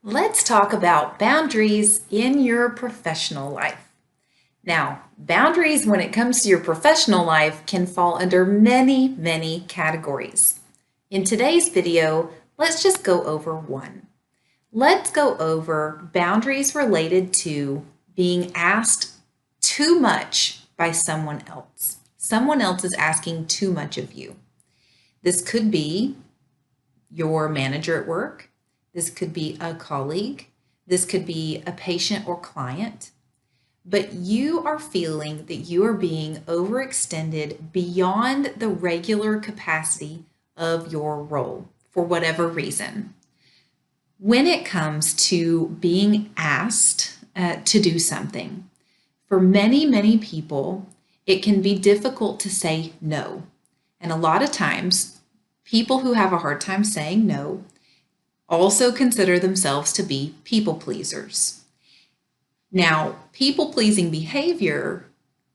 Let's talk about boundaries in your professional life. Now, boundaries when it comes to your professional life can fall under many categories. In today's video, let's just go over one. Let's go over boundaries related to being asked too much by someone else. Someone else is asking too much of you. This could be your manager at work. This could be a colleague. This could be a patient or client. But you are feeling that you are being overextended beyond the regular capacity of your role for whatever reason. When it comes to being asked to do something, for many people, it can be difficult to say no. And a lot of times, people who have a hard time saying no also consider themselves to be people pleasers. Now, people-pleasing behavior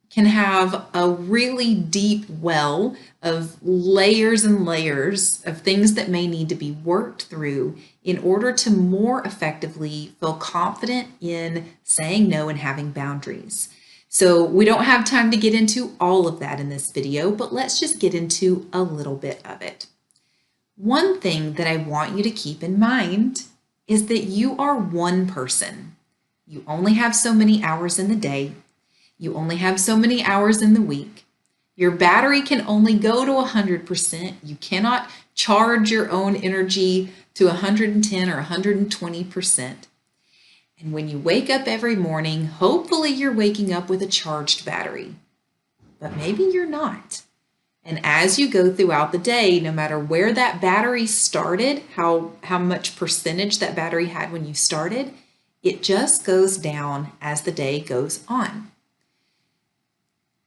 can have a really deep well of layers and layers of things that may need to be worked through in order to more effectively feel confident in saying no and having boundaries. So we don't have time to get into all of that in this video, but let's just get into a little bit of it. One thing that I want you to keep in mind is that you are one person. You only have so many hours in the day. You only have so many hours in the week. Your battery can only go to 100%. You cannot charge your own energy to 110 or 120%. And when you wake up every morning, hopefully you're waking up with a charged battery, but maybe you're not. And as you go throughout the day, no matter where that battery started, how much percentage that battery had when you started, it just goes down as the day goes on.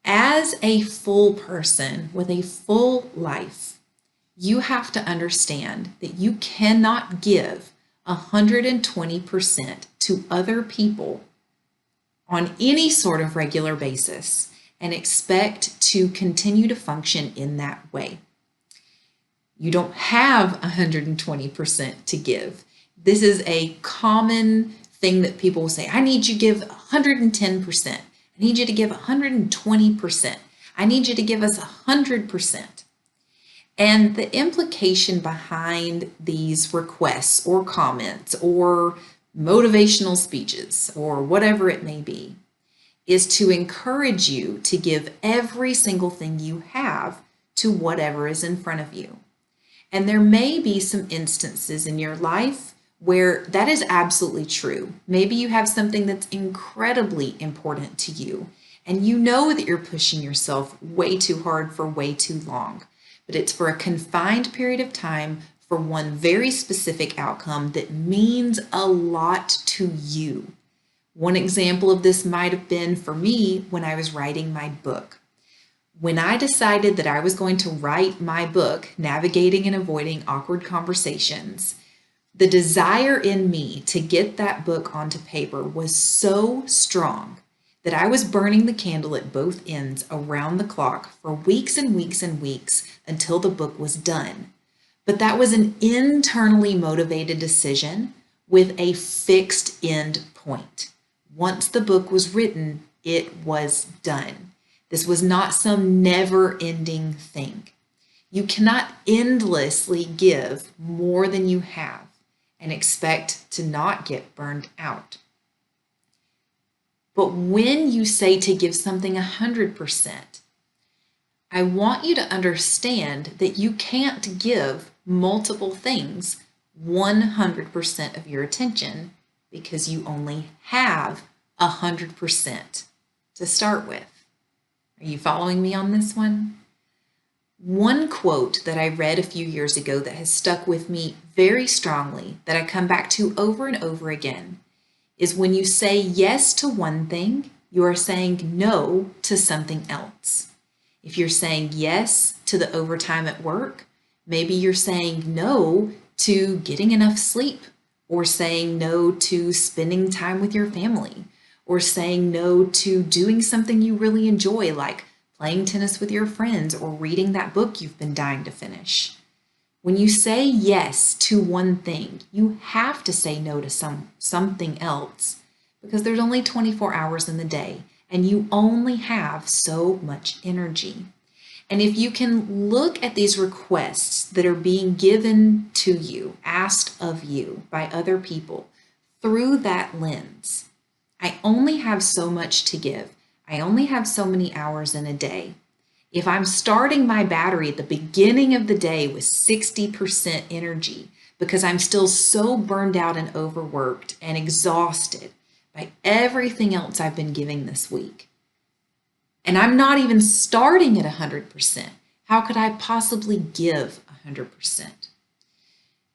As a full person with a full life, you have to understand that you cannot give 120% to other people on any sort of regular basis and expect to continue to function in that way. You don't have 120% to give. This is a common thing that people will say, I need you to give 110%. I need you to give 120%. I need you to give us 100%. And the implication behind these requests or comments or motivational speeches or whatever it may be is to encourage you to give every single thing you have to whatever is in front of you. And there may be some instances in your life where that is absolutely true. Maybe you have something that's incredibly important to you, and you know that you're pushing yourself way too hard for way too long, but it's for a confined period of time for one very specific outcome that means a lot to you. One example of this might have been for me when I was writing my book. When I decided that I was going to write my book, Navigating and Avoiding Awkward Conversations, the desire in me to get that book onto paper was so strong that I was burning the candle at both ends around the clock for weeks and weeks and weeks until the book was done. But that was an internally motivated decision with a fixed end point. Once the book was written, it was done. This was not some never-ending thing. You cannot endlessly give more than you have and expect to not get burned out. But when you say to give something 100%, I want you to understand that you can't give multiple things 100% of your attention because you only have 100% to start with. Are you following me on this one? One quote that I read a few years ago that has stuck with me very strongly, that I come back to over and over again, is when you say yes to one thing, you are saying no to something else. If you're saying yes to the overtime at work, maybe you're saying no to getting enough sleep, or saying no to spending time with your family, or saying no to doing something you really enjoy, like playing tennis with your friends or reading that book you've been dying to finish. When you say yes to one thing, you have to say no to something else because there's only 24 hours in the day and you only have so much energy. And if you can look at these requests that are being given to you, asked of you by other people through that lens, I only have so much to give. I only have so many hours in a day. If I'm starting my battery at the beginning of the day with 60% energy because I'm still so burned out and overworked and exhausted by everything else I've been giving this week, and I'm not even starting at 100%, how could I possibly give 100%?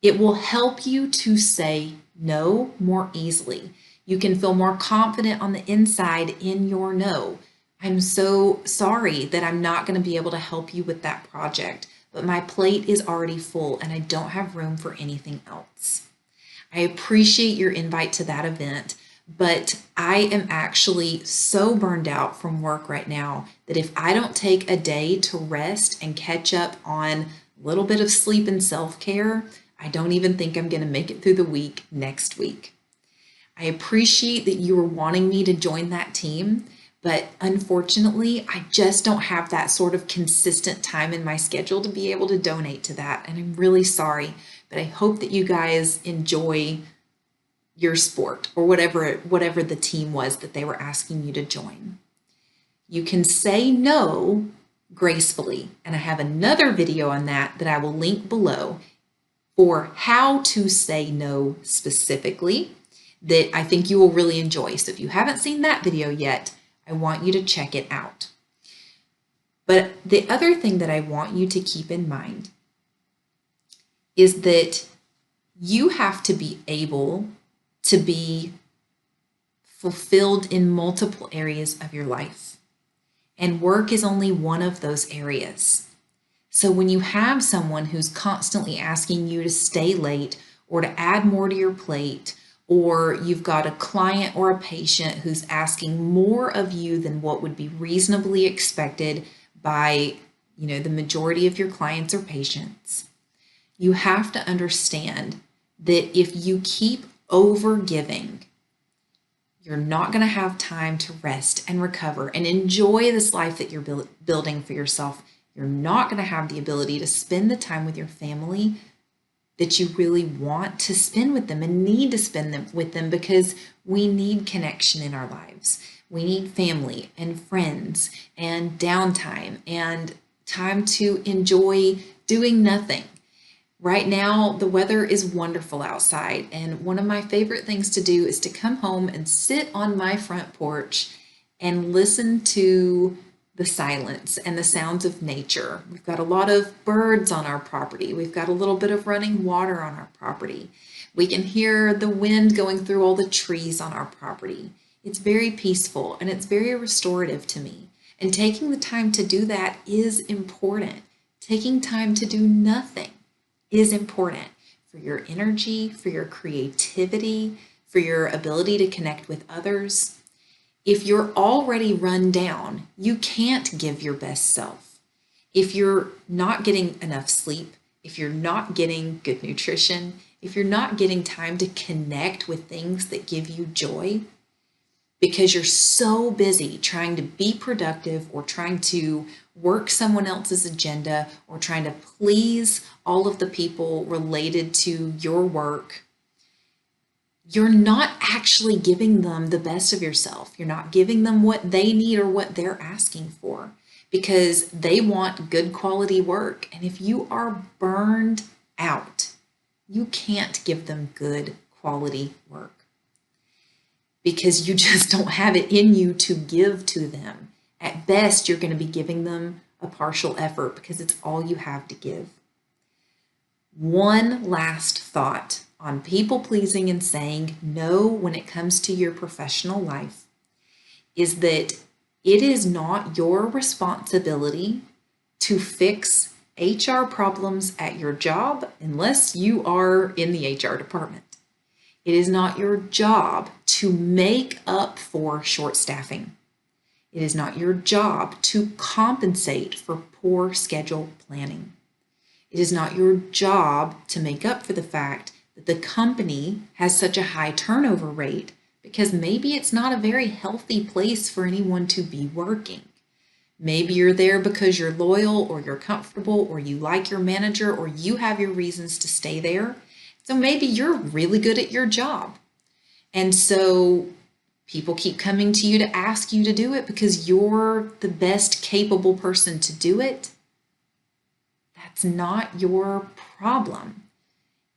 It will help you to say no more easily. You can feel more confident on the inside in your no. I'm so sorry that I'm not going to be able to help you with that project, but my plate is already full and I don't have room for anything else. I appreciate your invite to that event, but I am actually so burned out from work right now that if I don't take a day to rest and catch up on a little bit of sleep and self-care, I don't even think I'm going to make it through the week next week. I appreciate that you are wanting me to join that team, but unfortunately, I just don't have that sort of consistent time in my schedule to be able to donate to that. And I'm really sorry, but I hope that you guys enjoy your sport or whatever the team was that they were asking you to join. You can say no gracefully, and I have another video on that I will link below for how to say no specifically that I think you will really enjoy. So if you haven't seen that video yet, I want you to check it out. But the other thing that I want you to keep in mind is that you have to be able to be fulfilled in multiple areas of your life. And work is only one of those areas. So when you have someone who's constantly asking you to stay late or to add more to your plate, or you've got a client or a patient who's asking more of you than what would be reasonably expected by, the majority of your clients or patients, you have to understand that if you keep over giving, you're not going to have time to rest and recover and enjoy this life that you're building for yourself. You're not going to have the ability to spend the time with your family that you really want to spend with them and need to spend them with them, because we need connection in our lives. We need family and friends and downtime and time to enjoy doing nothing. Right now, the weather is wonderful outside, and one of my favorite things to do is to come home and sit on my front porch and listen to the silence and the sounds of nature. We've got a lot of birds on our property. We've got a little bit of running water on our property. We can hear the wind going through all the trees on our property. It's very peaceful and it's very restorative to me. And taking the time to do that is important. Taking time to do nothing is important for your energy, for your creativity, for your ability to connect with others. If you're already run down, you can't give your best self. If you're not getting enough sleep, if you're not getting good nutrition, if you're not getting time to connect with things that give you joy, because you're so busy trying to be productive or trying to work someone else's agenda or trying to please all of the people related to your work, you're not actually giving them the best of yourself. You're not giving them what they need or what they're asking for, because they want good quality work. And if you are burned out, you can't give them good quality work because you just don't have it in you to give to them. At best, you're going to be giving them a partial effort because it's all you have to give. One last thought on people pleasing and saying no when it comes to your professional life is that it is not your responsibility to fix HR problems at your job unless you are in the HR department. It is not your job to make up for short staffing. It is not your job to compensate for poor schedule planning. It is not your job to make up for the fact that the company has such a high turnover rate because maybe it's not a very healthy place for anyone to be working. Maybe you're there because you're loyal or you're comfortable or you like your manager or you have your reasons to stay there. So maybe you're really good at your job. And so people keep coming to you to ask you to do it because you're the best capable person to do it. That's not your problem.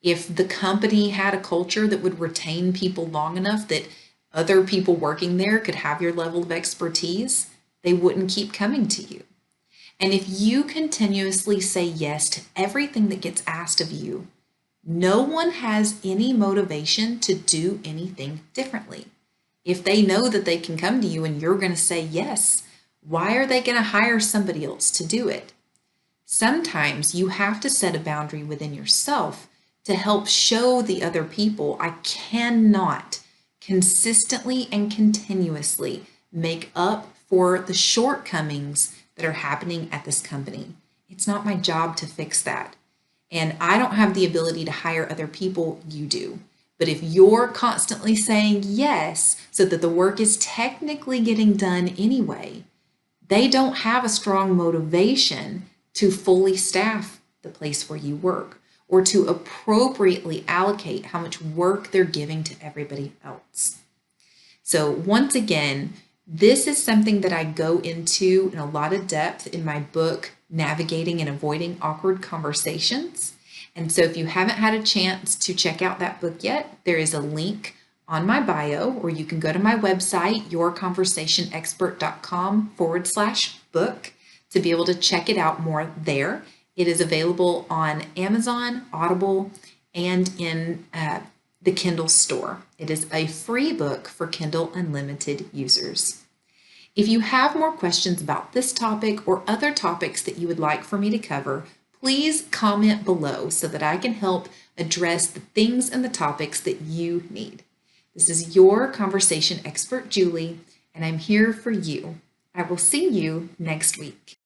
If the company had a culture that would retain people long enough that other people working there could have your level of expertise, they wouldn't keep coming to you. And if you continuously say yes to everything that gets asked of you, no one has any motivation to do anything differently. If they know that they can come to you and you're going to say yes, why are they going to hire somebody else to do it? Sometimes you have to set a boundary within yourself to help show the other people I cannot consistently and continuously make up for the shortcomings that are happening at this company. It's not my job to fix that. And I don't have the ability to hire other people, you do. But if you're constantly saying yes so that the work is technically getting done anyway, they don't have a strong motivation to fully staff the place where you work or to appropriately allocate how much work they're giving to everybody else. So once again, this is something that I go into in a lot of depth in my book, Navigating and Avoiding Awkward Conversations. And so if you haven't had a chance to check out that book yet, there is a link on my bio, or you can go to my website, yourconversationexpert.com/book, to be able to check it out more there. It is available on Amazon, Audible, and in the Kindle store. It is a free book for Kindle Unlimited users. If you have more questions about this topic or other topics that you would like for me to cover, please comment below so that I can help address the things and the topics that you need. This is your conversation expert, Julie, and I'm here for you. I will see you next week.